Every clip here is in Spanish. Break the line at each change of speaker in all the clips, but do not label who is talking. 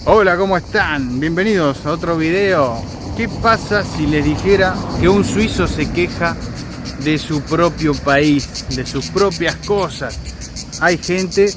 Hola, ¿cómo están? Bienvenidos a otro video. ¿Qué pasa si les dijera que un suizo se queja de su propio país, de sus propias cosas? Hay gente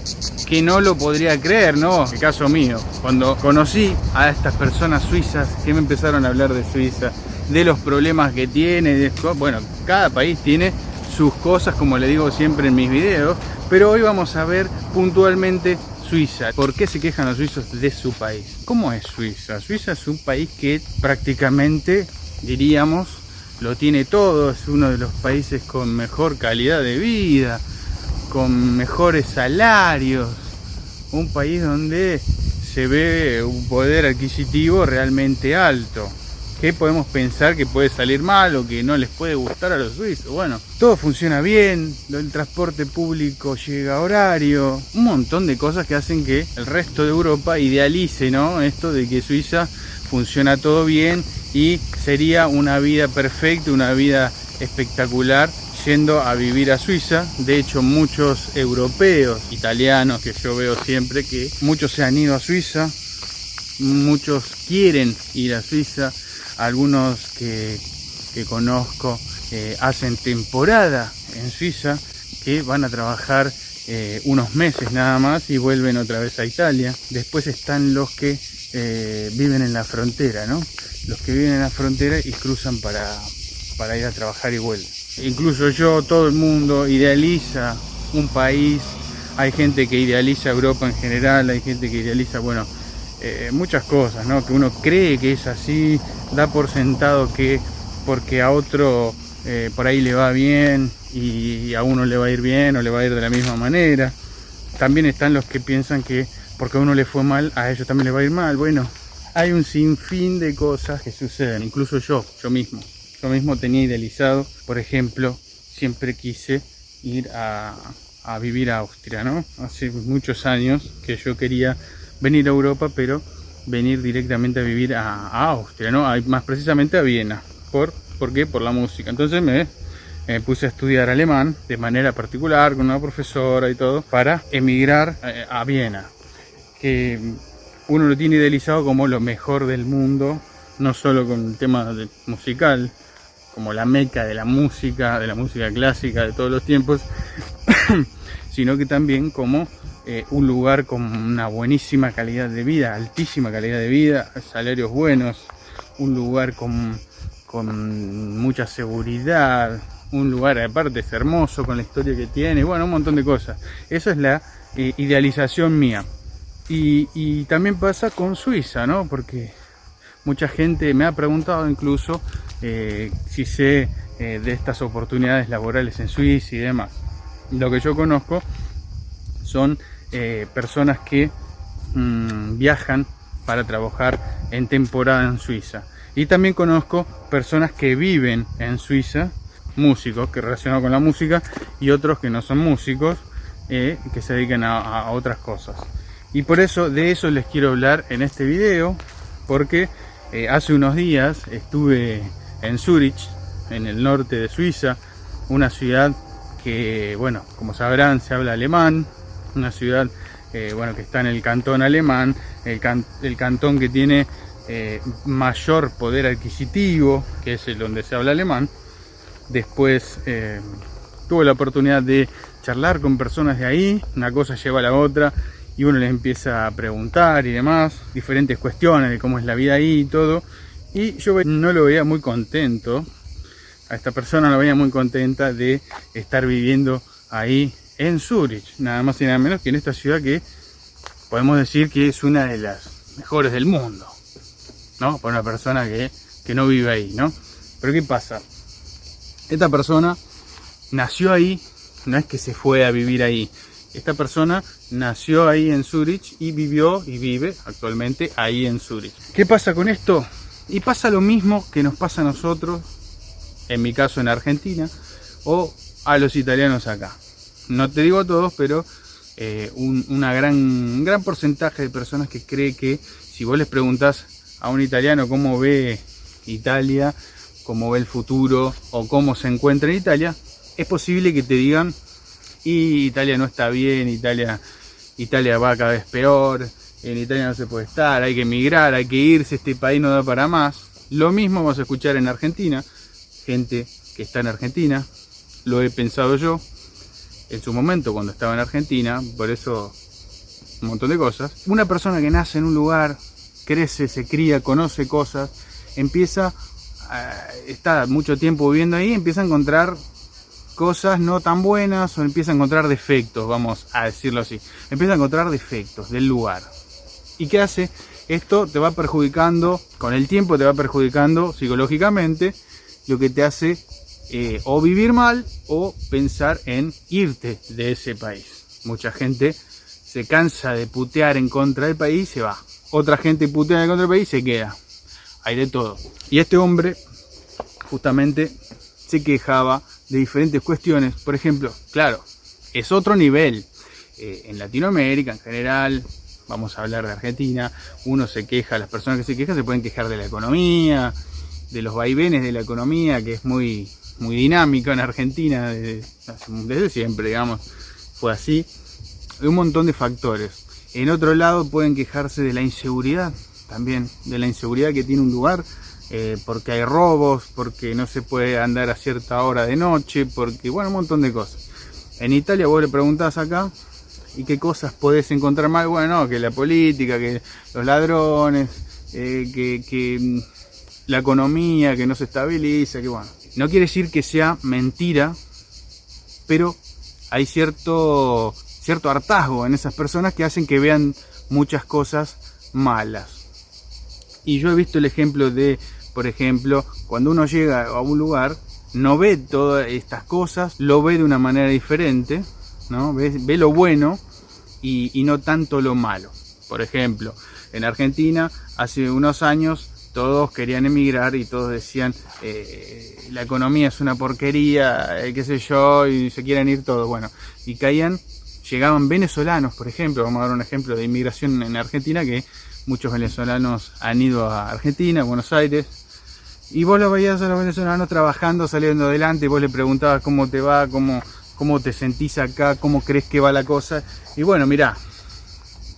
que no lo podría creer, ¿no? El caso mío, cuando conocí a estas personas suizas que me empezaron a hablar de Suiza, de los problemas que tiene, bueno, cada país tiene sus cosas, como le digo siempre en mis videos, pero hoy vamos a ver puntualmente Suiza. ¿Por qué se quejan los suizos de su país? ¿Cómo es Suiza? Suiza es un país que prácticamente, diríamos, lo tiene todo. Es uno de los países con mejor calidad de vida, con mejores salarios. Un país donde se ve un poder adquisitivo realmente alto. ¿Qué podemos pensar que puede salir mal o que no les puede gustar a los suizos? Bueno, todo funciona bien, el transporte público llega a horario, un montón de cosas que hacen que el resto de Europa idealice, ¿no? Esto de que Suiza funciona todo bien y sería una vida perfecta, una vida espectacular yendo a vivir a Suiza. De hecho, muchos europeos, italianos, que yo veo siempre que muchos se han ido a Suiza, muchos quieren ir a Suiza. Algunos que conozco hacen temporada en Suiza, que van a trabajar unos meses nada más y vuelven otra vez a Italia. Después están los que viven en la frontera, ¿no? Los que viven en la frontera y cruzan para ir a trabajar y vuelven. Incluso yo, todo el mundo idealiza un país. Hay gente que idealiza Europa en general, hay gente que idealiza, bueno, muchas cosas, ¿no? Que uno cree que es así, da por sentado que porque a otro por ahí le va bien y a uno le va a ir bien o le va a ir de la misma manera. También están los que piensan que porque a uno le fue mal, a ellos también les va a ir mal. Bueno, hay un sinfín de cosas que suceden. Incluso yo mismo tenía idealizado, por ejemplo, siempre quise ir a vivir a Austria, ¿no? Hace muchos años que yo quería venir a Europa, pero venir directamente a vivir a Austria, ¿no? Más precisamente a Viena. ¿Por qué? Por la música. Entonces me puse a estudiar alemán de manera particular, con una profesora y todo, para emigrar a Viena, que uno lo tiene idealizado como lo mejor del mundo, no solo con el tema musical, como la meca de la música clásica de todos los tiempos, sino que también como un lugar con una buenísima calidad de vida, altísima calidad de vida, salarios buenos, un lugar con mucha seguridad, un lugar aparte es hermoso con la historia que tiene, bueno, un montón de cosas. Esa es la idealización mía. Y también pasa con Suiza, ¿no? Porque mucha gente me ha preguntado incluso si sé de estas oportunidades laborales en Suiza y demás. Lo que yo conozco son personas que viajan para trabajar en temporada en Suiza. Y también conozco personas que viven en Suiza, músicos que relacionados con la música, y otros que no son músicos, que se dedican a otras cosas. Y por eso, de eso les quiero hablar en este video, porque hace unos días estuve en Zurich, en el norte de Suiza, una ciudad que, bueno, como sabrán, se habla alemán, una ciudad bueno, que está en el cantón alemán, el cantón que tiene mayor poder adquisitivo, que es el donde se habla alemán. Después tuve la oportunidad de charlar con personas de ahí, una cosa lleva a la otra y uno les empieza a preguntar y demás, diferentes cuestiones de cómo es la vida ahí y todo, y yo no lo veía muy contento, a esta persona lo veía muy contenta de estar viviendo ahí en Zurich, nada más y nada menos que en esta ciudad que podemos decir que es una de las mejores del mundo, ¿no? Para una persona que no vive ahí, ¿no? Pero ¿qué pasa? Esta persona nació ahí, no es que se fue a vivir ahí. Esta persona nació ahí en Zurich y vivió y vive actualmente ahí en Zurich. ¿Qué pasa con esto? Y pasa lo mismo que nos pasa a nosotros, en mi caso en Argentina, o a los italianos acá. No te digo a todos, pero un gran porcentaje de personas que cree que si vos les preguntás a un italiano cómo ve Italia, cómo ve el futuro o cómo se encuentra en Italia, es posible que te digan: y Italia no está bien, Italia va cada vez peor, en Italia no se puede estar, hay que emigrar, hay que irse, este país no da para más. Lo mismo vamos a escuchar en Argentina, gente que está en Argentina, lo he pensado yo en su momento cuando estaba en Argentina, por eso un montón de cosas. Una persona que nace en un lugar, crece, se cría, conoce cosas, empieza, está mucho tiempo viviendo ahí, empieza a encontrar cosas no tan buenas o empieza a encontrar defectos, vamos a decirlo así. Empieza a encontrar defectos del lugar. ¿Y qué hace? Esto te va perjudicando, con el tiempo te va perjudicando psicológicamente, lo que te hace o vivir mal o pensar en irte de ese país. Mucha gente se cansa de putear en contra del país y se va. Otra gente putea en contra del país y se queda. Hay de todo. Y este hombre justamente se quejaba de diferentes cuestiones. Por ejemplo, claro, es otro nivel. En Latinoamérica en general, vamos a hablar de Argentina, uno se queja, las personas que se quejan se pueden quejar de la economía, de los vaivenes de la economía, que es muy dinámico en Argentina desde siempre, digamos, fue así. Hay un montón de factores. En otro lado pueden quejarse de la inseguridad también, de la inseguridad que tiene un lugar, porque hay robos, porque no se puede andar a cierta hora de noche, porque, bueno, un montón de cosas. En Italia vos le preguntás acá, ¿y qué cosas podés encontrar mal? Bueno, no, que la política, que los ladrones, que la economía, que no se estabiliza, que bueno. No quiere decir que sea mentira, pero hay cierto hartazgo en esas personas que hacen que vean muchas cosas malas. Y yo he visto el ejemplo de, por ejemplo, cuando uno llega a un lugar, no ve todas estas cosas, lo ve de una manera diferente, ¿no? Ve lo bueno y no tanto lo malo. Por ejemplo, en Argentina, hace unos años, todos querían emigrar y todos decían la economía es una porquería, qué sé yo, y se quieren ir todos. Bueno, y llegaban venezolanos, por ejemplo, vamos a dar un ejemplo de inmigración en Argentina, que muchos venezolanos han ido a Argentina, a Buenos Aires, y vos lo veías a los venezolanos trabajando, saliendo adelante, y vos le preguntabas cómo te va, cómo te sentís acá, cómo crees que va la cosa. Y bueno, mirá,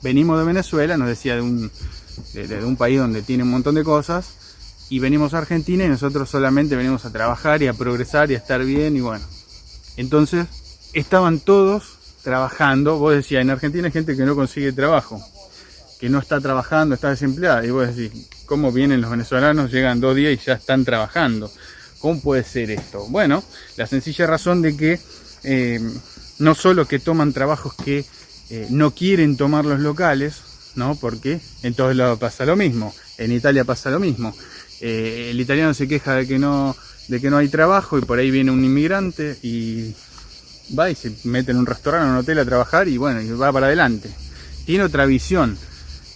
venimos de Venezuela, nos decía de un país donde tiene un montón de cosas, y venimos a Argentina y nosotros solamente venimos a trabajar y a progresar y a estar bien, y bueno. Entonces, estaban todos trabajando. Vos decías, en Argentina hay gente que no consigue trabajo, que no está trabajando, está desempleada, y vos decís, ¿cómo vienen los venezolanos? Llegan 2 días y ya están trabajando. ¿Cómo puede ser esto? Bueno, la sencilla razón de que no solo que toman trabajos que no quieren tomar los locales, ¿no? Porque en todos lados pasa lo mismo, en Italia pasa lo mismo. El italiano se queja de que no hay trabajo, y por ahí viene un inmigrante y va y se mete en un restaurante o un hotel a trabajar y bueno, y va para adelante. Tiene otra visión.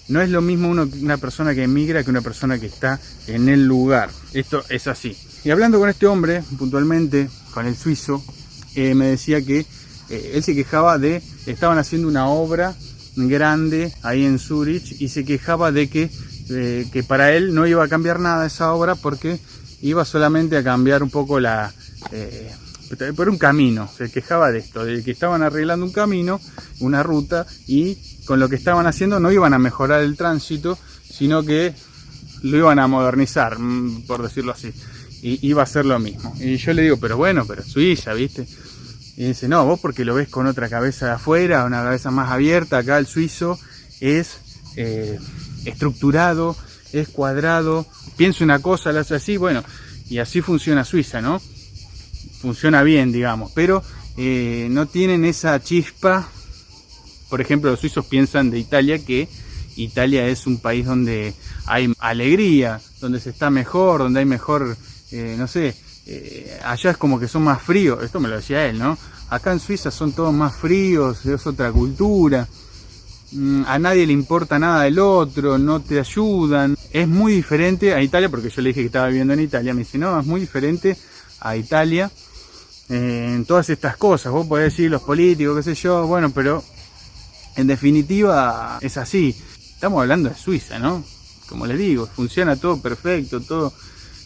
No es lo mismo una persona que emigra que una persona que está en el lugar. Esto es así. Y hablando con este hombre, puntualmente, con el suizo, me decía que él se quejaba estaban haciendo una obra grande ahí en Zurich, y se quejaba de que para él no iba a cambiar nada esa obra, porque iba solamente a cambiar un poco por un camino. Se quejaba de esto, de que estaban arreglando un camino, una ruta, y con lo que estaban haciendo no iban a mejorar el tránsito, sino que lo iban a modernizar, por decirlo así, y iba a ser lo mismo. Y yo le digo, pero Suiza, ¿viste? Y dice, no, vos porque lo ves con otra cabeza de afuera, una cabeza más abierta. Acá el suizo es estructurado, es cuadrado, piensa una cosa, la hace así, bueno, y así funciona Suiza, ¿no? Funciona bien, digamos, pero no tienen esa chispa. Por ejemplo, los suizos piensan de Italia que Italia es un país donde hay alegría, donde se está mejor, donde hay mejor, no sé, allá es como que son más fríos. Esto me lo decía él, ¿no? Acá en Suiza son todos más fríos, es otra cultura, a nadie le importa nada del otro, no te ayudan. Es muy diferente a Italia, porque yo le dije que estaba viviendo en Italia, me dice, no, es muy diferente a Italia en todas estas cosas. Vos podés decir los políticos, qué sé yo, bueno, pero en definitiva es así. Estamos hablando de Suiza, ¿no? Como les digo, funciona todo perfecto, todo.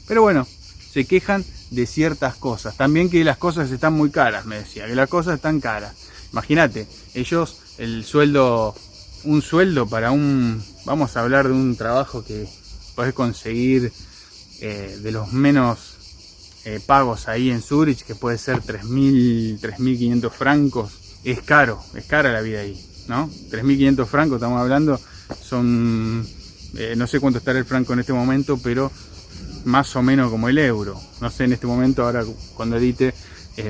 Pero bueno, se quejan de ciertas cosas. También que las cosas están muy caras, me decía, que las cosas están caras. Imagínate, ellos, el sueldo un sueldo para vamos a hablar de un trabajo que podés conseguir de los menos pagos ahí en Zurich, que puede ser 3.500 francos. Es cara la vida ahí, ¿no? 3.500 francos, estamos hablando, son, no sé cuánto estará el franco en este momento, pero más o menos como el euro. No sé en este momento, ahora cuando edite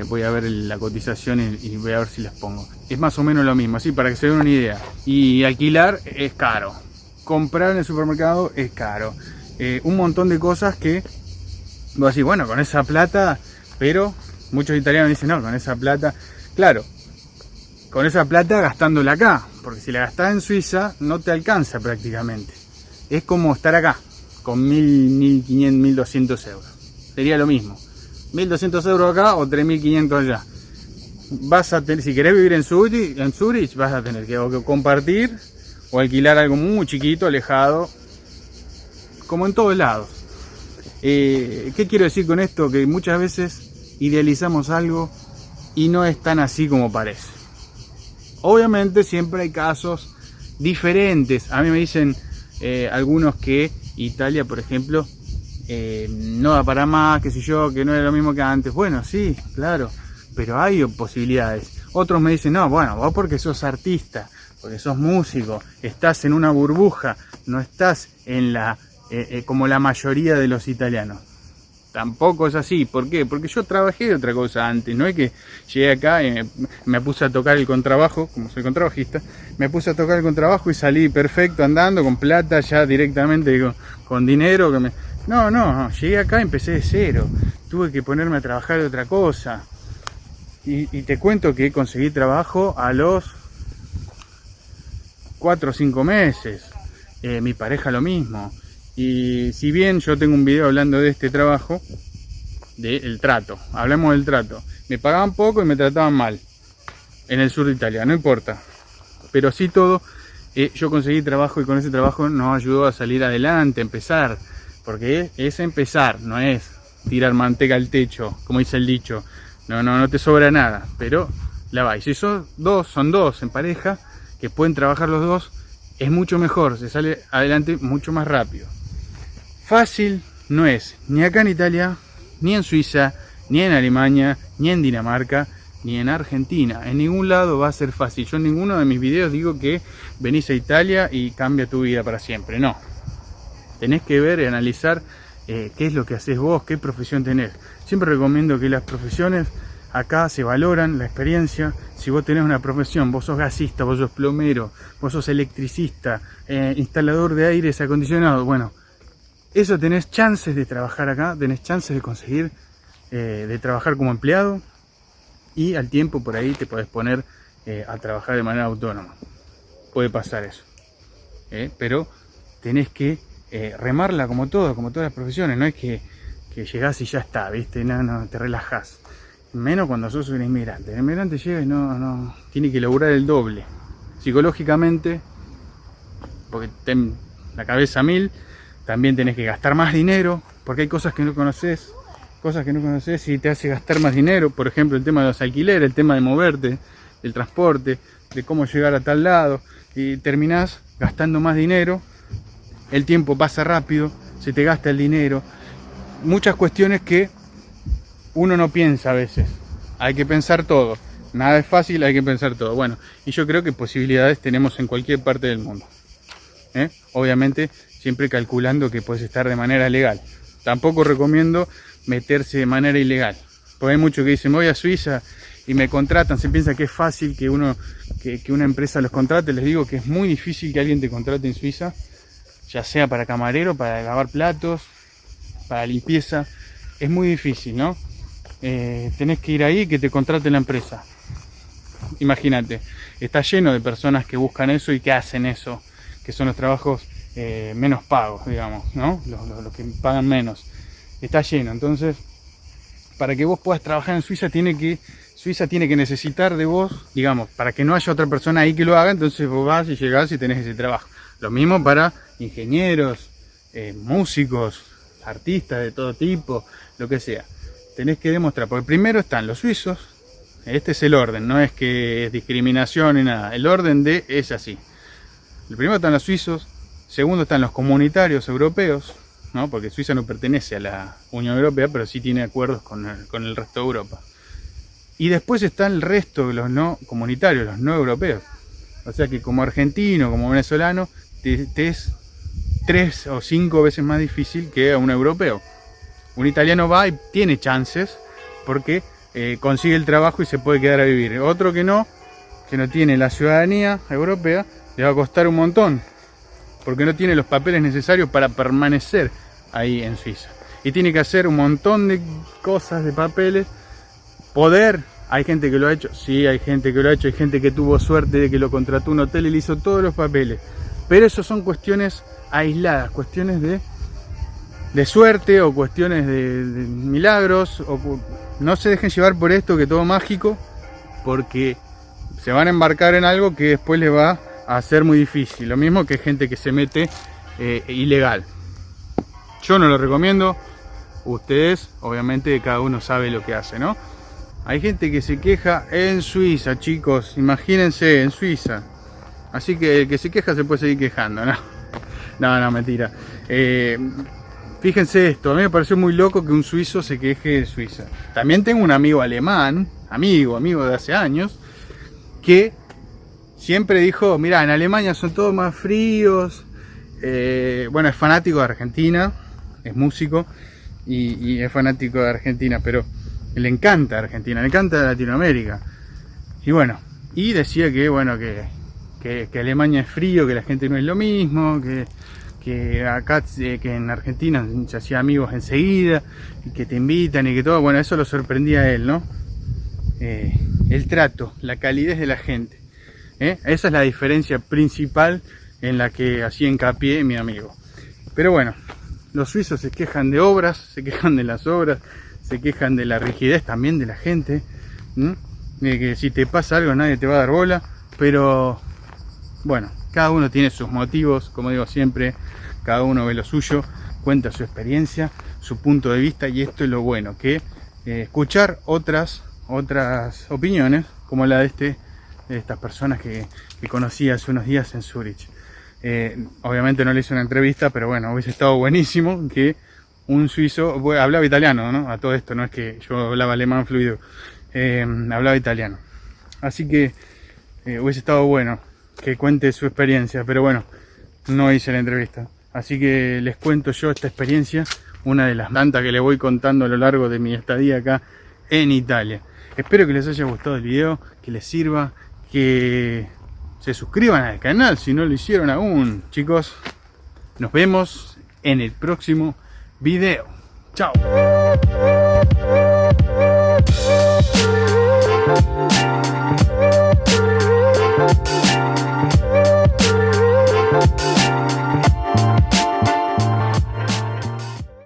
voy a ver la cotización y voy a ver si les pongo. Es más o menos lo mismo, así para que se den una idea. Y alquilar es caro, comprar en el supermercado es caro. Un montón de cosas que vos decís, bueno, con esa plata, pero muchos italianos dicen, no, con esa plata, claro, con esa plata gastándola acá, porque si la gastás en Suiza no te alcanza prácticamente. Es como estar acá, con 1.000, 1.500, 1.200 euros. Sería lo mismo. 1.200 euros acá o 3.500 allá. Vas a tener, si querés vivir en Zurich, vas a tener que compartir o alquilar algo muy chiquito, alejado, como en todos lados. ¿Qué quiero decir con esto? Que muchas veces idealizamos algo y no es tan así como parece. Obviamente siempre hay casos diferentes. A mí me dicen algunos que Italia, por ejemplo, no da para más, qué sé yo, que no es lo mismo que antes. Bueno, sí, claro, pero hay posibilidades. Otros me dicen, no, bueno, vos porque sos artista, porque sos músico, estás en una burbuja, no estás en como la mayoría de los italianos. Tampoco es así. ¿Por qué? Porque yo trabajé de otra cosa antes. No es que llegué acá y me puse a tocar el contrabajo, como soy contrabajista, me puse a tocar el contrabajo y salí perfecto andando, con plata ya directamente, con dinero. No, llegué acá y empecé de cero. Tuve que ponerme a trabajar de otra cosa. Y te cuento que conseguí trabajo a los 4 o 5 meses. Mi pareja lo mismo. Y si bien yo tengo un video hablando de este trabajo, del trato, hablemos del trato, me pagaban poco y me trataban mal en el sur de Italia, no importa, pero sí todo, yo conseguí trabajo y con ese trabajo nos ayudó a salir adelante, a empezar, porque es empezar, no es tirar manteca al techo, como dice el dicho, no te sobra nada, pero la vais. Si son dos en pareja, que pueden trabajar los dos, es mucho mejor, se sale adelante mucho más rápido. Fácil no es, ni acá en Italia, ni en Suiza, ni en Alemania, ni en Dinamarca, ni en Argentina. En ningún lado va a ser fácil. Yo en ninguno de mis videos digo que venís a Italia y cambia tu vida para siempre. No. Tenés que ver y analizar qué es lo que haces vos, qué profesión tenés. Siempre recomiendo que las profesiones acá se valoran, la experiencia. Si vos tenés una profesión, vos sos gasista, vos sos plomero, vos sos electricista, instalador de aires acondicionados, bueno, eso tenés chances de trabajar acá, tenés chances de conseguir, de trabajar como empleado y al tiempo por ahí te podés poner a trabajar de manera autónoma. Puede pasar eso. Pero tenés que remarla como todas las profesiones, no es que llegás y ya está, ¿viste? No, te relajás. Menos cuando sos un inmigrante. El inmigrante llega y no tiene que laburar el doble. Psicológicamente, porque ten la cabeza a mil. También tenés que gastar más dinero, porque hay cosas que no conoces y te hace gastar más dinero. Por ejemplo, el tema de los alquileres, el tema de moverte, del transporte, de cómo llegar a tal lado. Y terminás gastando más dinero, el tiempo pasa rápido, se te gasta el dinero. Muchas cuestiones que uno no piensa a veces. Hay que pensar todo. Nada es fácil, hay que pensar todo. Bueno, y yo creo que posibilidades tenemos en cualquier parte del mundo. Obviamente, siempre calculando que puedes estar de manera legal. Tampoco recomiendo meterse de manera ilegal, porque hay muchos que dicen, voy a Suiza y me contratan, se piensa que es fácil que una empresa los contrate. Les digo que es muy difícil que alguien te contrate en Suiza, ya sea para camarero, para lavar platos, para limpieza. Es muy difícil, ¿no? Tenés que ir ahí y que te contrate la empresa. Imagínate, está lleno de personas que buscan eso y que hacen eso, que son los trabajos menos pagos, digamos, ¿no? Los que pagan menos. Está lleno. Entonces, para que vos puedas trabajar en Suiza tiene que necesitar de vos, digamos, para que no haya otra persona ahí que lo haga. Entonces vos vas y llegás y tenés ese trabajo. Lo mismo para ingenieros, músicos, artistas de todo tipo, lo que sea. Tenés que demostrar, porque primero están los suizos. Este es el orden, no es que es discriminación ni nada. El orden es así. El primero están los suizos, segundo están los comunitarios europeos, ¿no? Porque Suiza no pertenece a la Unión Europea, pero sí tiene acuerdos con el resto de Europa. Y después está el resto de los no comunitarios, los no europeos. O sea que como argentino, como venezolano, te es 3 o 5 veces más difícil que a un europeo. Un italiano va y tiene chances porque consigue el trabajo y se puede quedar a vivir. Otro que no tiene la ciudadanía europea, le va a costar un montón, porque no tiene los papeles necesarios para permanecer ahí en Suiza. Y tiene que hacer un montón de cosas, de papeles. Hay gente que lo ha hecho, sí, hay gente que lo ha hecho, hay gente que tuvo suerte de que lo contrató un hotel y le hizo todos los papeles. Pero eso son cuestiones aisladas, cuestiones de suerte o cuestiones de milagros. No se dejen llevar por esto que todo mágico, porque se van a embarcar en algo que después les va a hacer muy difícil. Lo mismo que gente que se mete ilegal. Yo no lo recomiendo. Ustedes, obviamente, cada uno sabe lo que hace, ¿no? Hay gente que se queja en Suiza, chicos. Imagínense, en Suiza. Así que el que se queja se puede seguir quejando, ¿no? No, mentira. Fíjense esto, a mí me pareció muy loco que un suizo se queje de Suiza. También tengo un amigo alemán, amigo de hace años, que siempre dijo, mira, en Alemania son todos más fríos. Bueno, es fanático de Argentina, es músico y es fanático de Argentina, pero le encanta Argentina, le encanta Latinoamérica. Y bueno, y decía que bueno, que Alemania es frío, que la gente no es lo mismo, que acá, que en Argentina se hacía amigos enseguida, y que te invitan y que todo. Bueno, eso lo sorprendía a él, ¿no? El trato, la calidez de la gente. Esa es la diferencia principal en la que hacía hincapié mi amigo. Pero bueno, los suizos se quejan de obras, se quejan de las obras, se quejan de la rigidez también de la gente, de que si te pasa algo nadie te va a dar bola, pero bueno, cada uno tiene sus motivos, como digo siempre, cada uno ve lo suyo, cuenta su experiencia, su punto de vista, y esto es lo bueno, que escuchar otras opiniones, como la de estas personas que conocí hace unos días en Zurich. Obviamente no le hice una entrevista, pero bueno, hubiese estado buenísimo que un suizo, hablaba italiano, ¿no? A todo esto, no es que yo hablaba alemán fluido, hablaba italiano. Así que hubiese estado bueno que cuente su experiencia, pero bueno, no hice la entrevista. Así que les cuento yo esta experiencia, una de las tantas que les voy contando a lo largo de mi estadía acá en Italia. Espero que les haya gustado el video, que les sirva, que se suscriban al canal si no lo hicieron aún. Chicos, nos vemos en el próximo video. Chao.